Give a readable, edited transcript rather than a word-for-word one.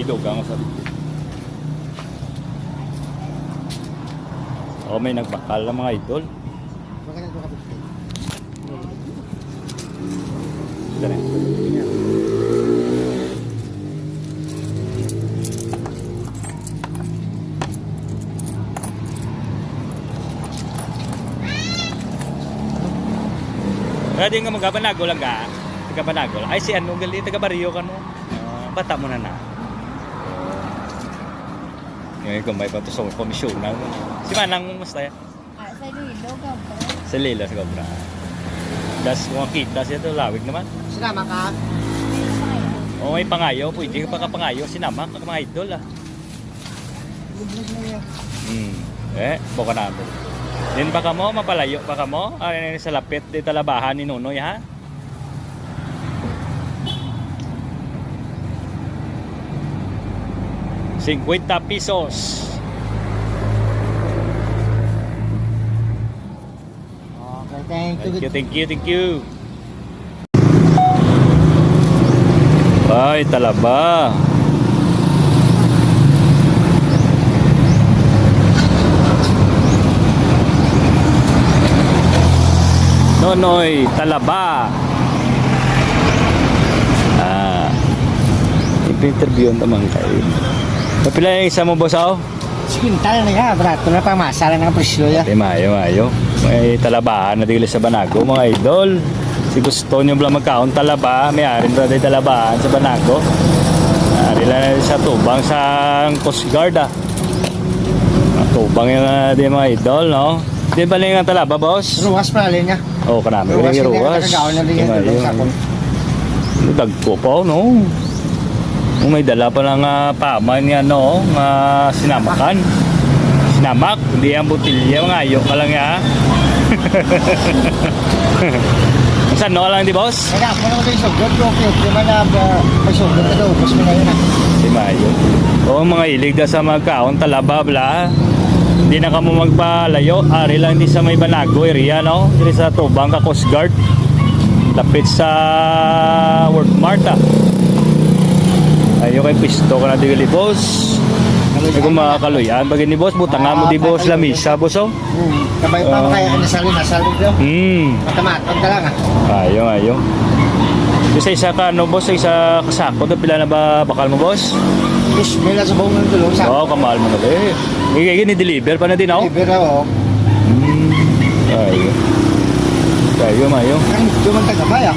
idugang sa oh, may nagbakal na mga idol. Dali. Pwede nga magkabanago lang ka. Taga-banago lang. Ay si ano gali, taga-baryo ka no. Bata mo na na. Ngayon kung may pato sa komisyon na. Si Manang mo mas tayo? Sa Lilo, Gabra. Sa Lila, sa Gabra. Das kung makita siya ito, lawig naman. Sinama ka? O may pangayo, pwede ka pa kapangayo. Sinama ka mga idol ah. Lublos na yan. Buka na ito. Din baka mo, mapalayo baka mo. Ay, sa lapit, di talabahan ni Nunoy ha. ₱50. Okay, thank you. Thank you. Ay, talaba. Nonoy, talaba. Interview naman kayo. Kapila yung isa mo, boss ako? Sikintal na nga, barato na pang masala ng presyo ya. Mayo. May talabahan na digli sa Banago, mga idol. Si gusto nyo lang magkaon talaba, may arin ba tayo talabahan sa Banago. Ari lang sa tubang sa Coast Guard tubang yung di mga idol, no? Di ba lang yung talaba, boss? Ruwas pa rin niya. Oo, kanami ko lang yung ruwas. Dagko po, no? May dala pa lang paman nga, no? Sinamakan. Sinamak, hindi ang butilya, mga ayo ka lang ya. Saan no lang di boss? Kaya ako naman yung sugod, okay. Di ba na may sugod na daw, ubos mo na yun Si Mayo. Oo, mga ilig da sa magkaon, talaba, bla. Hindi na ka mo magpalayo. Ari lang di sa may Banago area, no? Dili sa Tubang ka Coast Guard. Lapit sa World Mart, Ayo kay pisto ka na digili, boss. Ay kung makakaluyan, bagay ni boss, butang nga mo di boss, lamisa, boss, oh. Kabay pa kaya nasali daw. Matamaton ka lang, Ayo. Isa ka, no, boss, isa kasako, pila na ba bakal mo, boss? Yes, may nasa buong ng tulong sa. Oo, kamahal mo na ba eh. Ni-deliver pa na din ako? Deliver ako. Ayo. Mayo. Ang duman taga-baya.